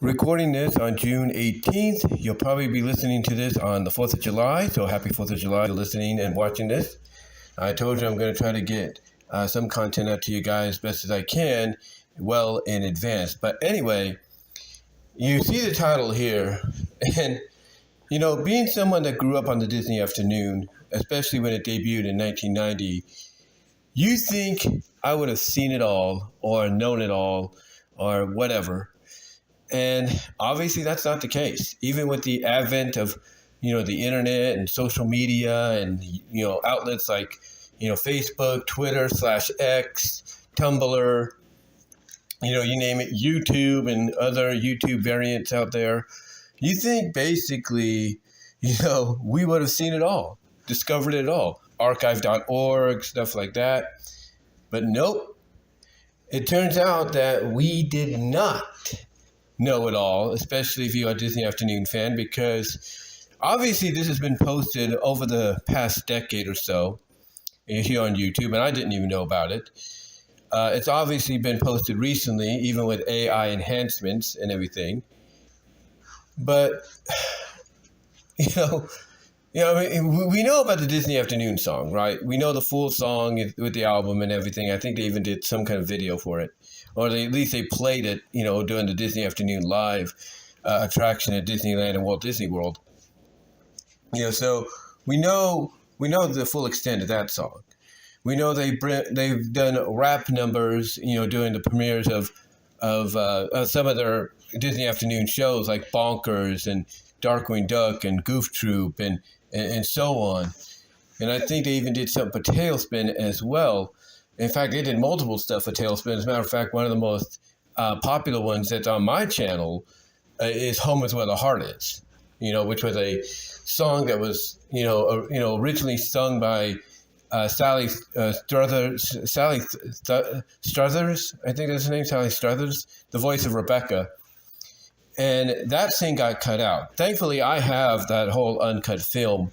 Recording this on June 18th. You'll probably be listening to this on the 4th of July, so happy 4th of July to listening and watching this. I told you I'm going to try to get some content out to you guys as best as I can, well in advance. But anyway, you see the title here, and being someone that grew up on the Disney afternoon, especially when it debuted in 1990, you think I would have seen it all or known it all or whatever. And obviously that's not the case. Even with the advent of, the internet and social media and, outlets like, Facebook, Twitter /X, Tumblr, you name it, YouTube and other YouTube variants out there. You think basically, we would have seen it all, discovered it all, archive.org, stuff like that. But nope. It turns out that we did not know it all, especially if you're a Disney Afternoon fan, because obviously this has been posted over the past decade or so here on YouTube, and I didn't even know about it. It's obviously been posted recently, even with AI enhancements and everything. But, we know about the Disney Afternoon song, right? We know the full song with the album and everything. I think they even did some kind of video for it. Or at least they played it, during the Disney Afternoon Live attraction at Disneyland and Walt Disney World. So we know the full extent of that song. We know they've done rap numbers, during the premieres of some of their Disney Afternoon shows like Bonkers and Darkwing Duck and Goof Troop and so on. And I think they even did something for Tailspin as well. In fact, they did multiple stuff for Tailspin. As a matter of fact, one of the most popular ones that's on my channel is Home Is Where the Heart Is, which was a song that was, originally sung by Sally Struthers, I think that's her name, Sally Struthers, the voice of Rebecca. And that scene got cut out. Thankfully, I have that whole uncut film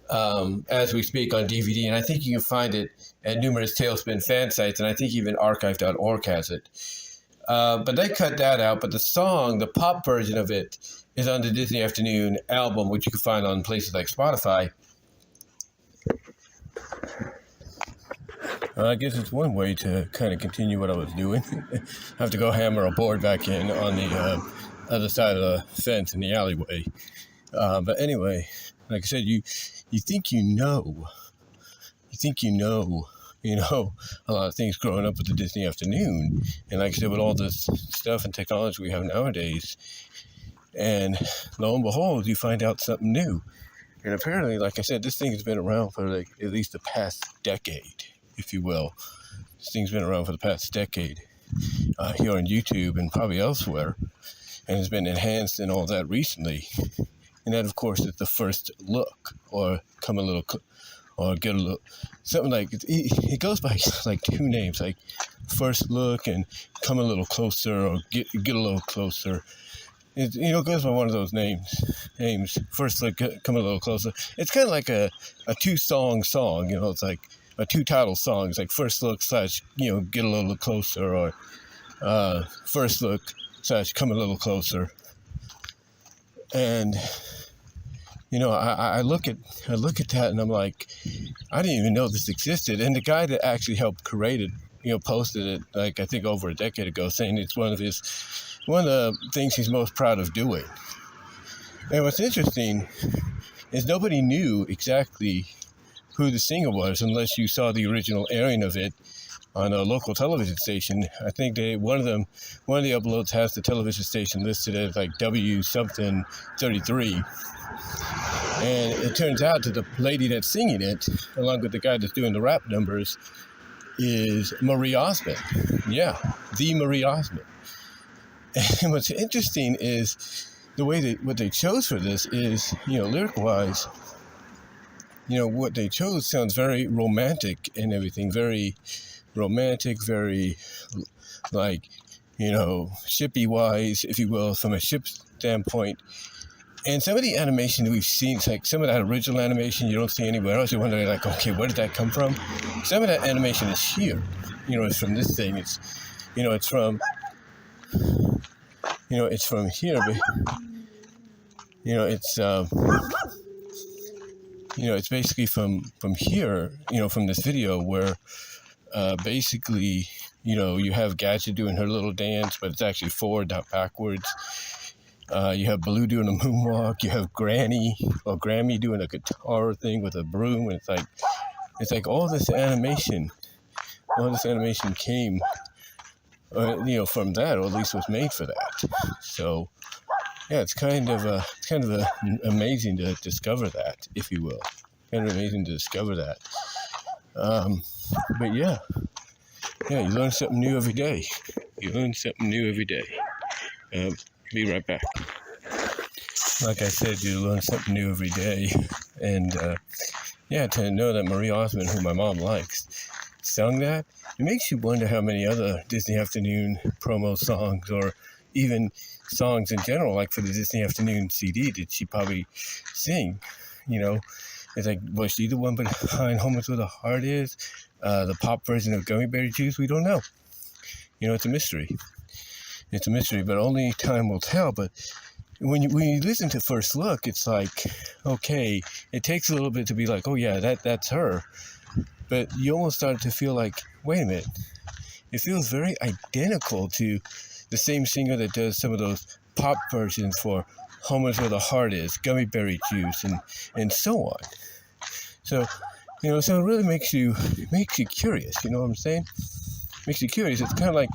as we speak on DVD, and I think you can find it at numerous Tailspin fan sites, and I think even archive.org has it. But they cut that out, but the song, the pop version of it, is on the Disney Afternoon album, which you can find on places like Spotify. I guess it's one way to kind of continue what I was doing. I have to go hammer a board back in on the other side of the fence in the alleyway. But anyway, like I said, you think you know a lot of things growing up with the Disney Afternoon. And like I said, with all this stuff and technology we have nowadays, and lo and behold, you find out something new. And apparently, like I said, this thing has been around for like at least the past decade, if you will. This thing's been around for the past decade here on YouTube and probably elsewhere, and has been enhanced and all that recently. And that, of course, is the first look, or come a little, or get a little, something like, it goes by like two names, like first look and come a little closer, or get a little closer. It goes by one of those names, first look, come a little closer. It's kind of like a two-song song, it's like a two-title song. It's like first look / get a little closer, or first look / come a little closer. And I look at that and I'm like, I didn't even know this existed. And the guy that actually helped create it, posted it like I think over a decade ago, saying it's one of the things he's most proud of doing. And what's interesting is nobody knew exactly who the singer was unless you saw the original airing of it on a local television station. I think one of the uploads has the television station listed as like W something 33. And it turns out that the lady that's singing it, along with the guy that's doing the rap numbers, is Marie Osmond. Yeah, the Marie Osmond. And what's interesting is the way what they chose for this is, lyric-wise, what they chose sounds very romantic and everything, very romantic, very, like, shippy-wise, if you will, from a ship standpoint. And some of the animation that we've seen, like some of that original animation you don't see anywhere else. You're wondering, like, okay, where did that come from? Some of that animation is here. It's from this thing. It's from it's from here, but it's basically from here, from this video where basically, you have Gadget doing her little dance, but it's actually forward, not backwards. You have Baloo doing a moonwalk. You have Grammy doing a guitar thing with a broom, and it's like all this animation came, from that, or at least was made for that. So, yeah, it's kind of amazing to discover that, if you will. Kind of amazing to discover that. But yeah, you learn something new every day. Be right back. Like I said, you learn something new every day. And to know that Marie Osmond, who my mom likes, sung that, it makes you wonder how many other Disney Afternoon promo songs, or even songs in general, like for the Disney Afternoon CD, did she probably sing? It's like, was she the one behind Home is Where the Heart Is? The pop version of Gummy Berry Juice? We don't know. It's a mystery. But only time will tell. But when you listen to First Look, it's like, okay, it takes a little bit to be like, oh yeah, that's her. But you almost start to feel like, wait a minute, it feels very identical to the same singer that does some of those pop versions for Home is Where the Heart Is, Gummy Berry Juice, and so on. So, so it really makes you curious, you know what I'm saying? Makes you curious. It's kind of like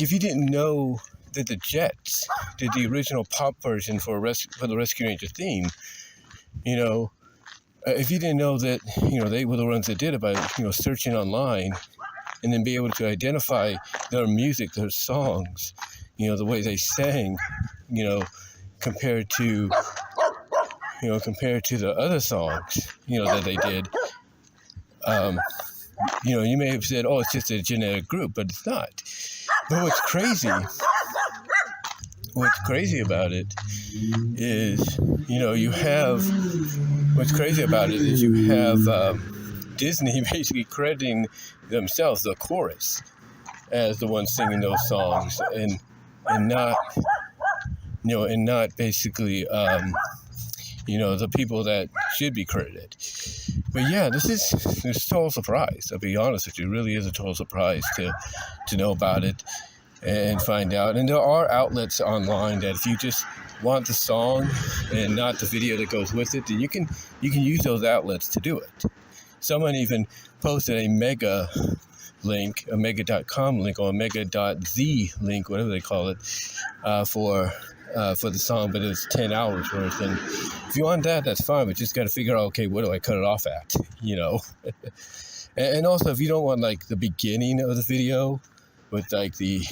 if you didn't know that the Jets did the original pop version for the Rescue Ranger theme, if you didn't know that, they were the ones that did it by, searching online, and then be able to identify their music, their songs, the way they sang, compared to the other songs, that they did, you may have said, oh, it's just a genetic group, but it's not. But what's crazy about it is, you have Disney basically crediting themselves, the chorus, as the ones singing those songs, and not basically, the people that should be credited. But yeah, this is a total surprise. I'll be honest with you, it really is a total surprise to know about it and find out. And there are outlets online that if you just want the song and not the video that goes with it, then you can use those outlets to do it. Someone even posted a mega link, a mega.com link, or a mega.z link, whatever they call it, for the song, but it's 10 hours worth. And if you want that, that's fine, but just got to figure out, okay, what do I cut it off at, And also, if you don't want like the beginning of the video with like the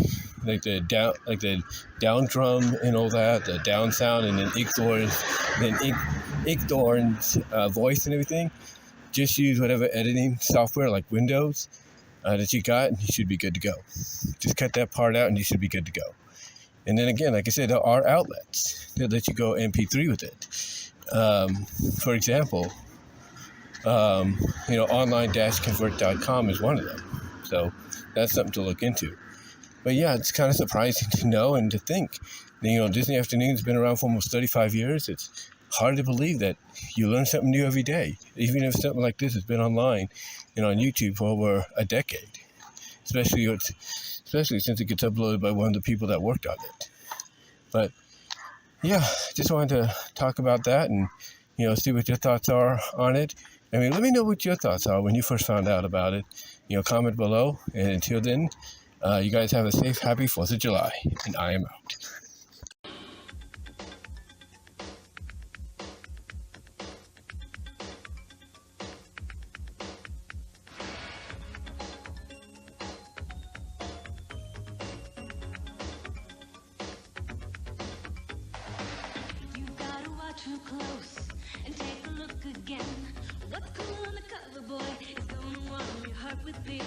down drum and all that, the down sound, and then Igdorn's voice and everything, just use whatever editing software like Windows that you got, and you should be good to go. Just cut that part out and you should be good to go. And then again, like I said, there are outlets that let you go MP3 with it. For example, online-convert.com is one of them. So that's something to look into. But yeah, it's kind of surprising to know and to think. Disney Afternoon's been around for almost 35 years. It's hard to believe that you learn something new every day, even if something like this has been online, on YouTube for over a decade. Especially since it gets uploaded by one of the people that worked on it. But yeah, just wanted to talk about that and, see what your thoughts are on it. I mean, let me know what your thoughts are when you first found out about it. Comment below. And until then, you guys have a safe, happy 4th of July. And I am out. Too close and take a look again. What's cool on the cover, boy, is gonna warm your heart within.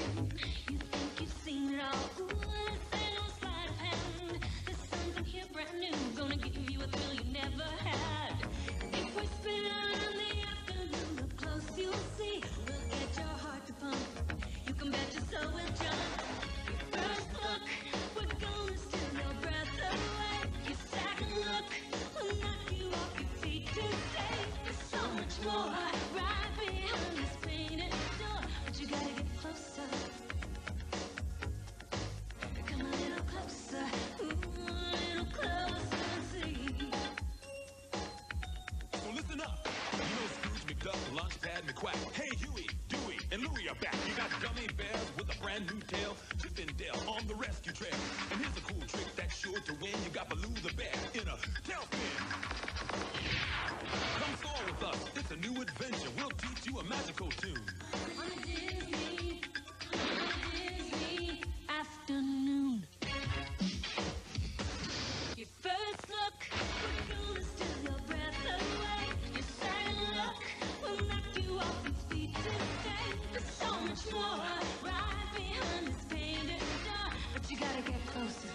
You think you've seen it all, ooh, and it's ain't no sleight of hand. There's something here brand new, gonna give you a thrill you never had. If we spin in the afternoon, look close, you'll see. We'll get your heart to pump. You can bet your soul will jump. Your first look, we're gonna steal your breath away. to win. You got Baloo the bear in a tailspin. Come soar with us. It's a new adventure. We'll teach you a magical tune. On a Disney afternoon. Your first look will gonna steal your breath away. Your second look will knock you off your feet today. There's so much more right behind this painted door, but you gotta get closer.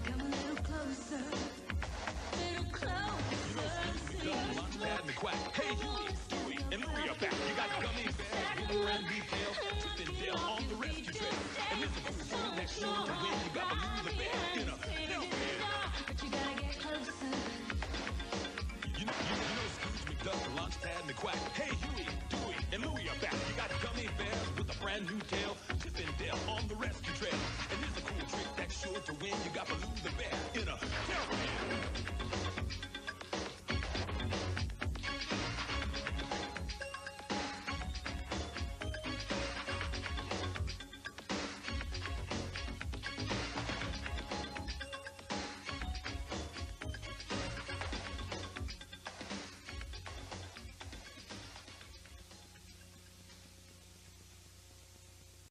Come a little closer, little closer. Launchpad and the quack. Hey, Huey, Dewey, and Louie are back. You got gummy bears, Boomer and Detail, Chip and Dale on the rescue trail. And this is the food next show to win. You got Baloo the bear in a tailspin. But you gotta get closer. You know Scrooge McDuck, the Launchpad and the quack. Hey, Huey, Dewey, and Louie are back. You got gummy bears with a brand new tail, Chip and Dale on the rescue trail. And this is a cool trick that's sure to win. You got Baloo the bear in a tailspin.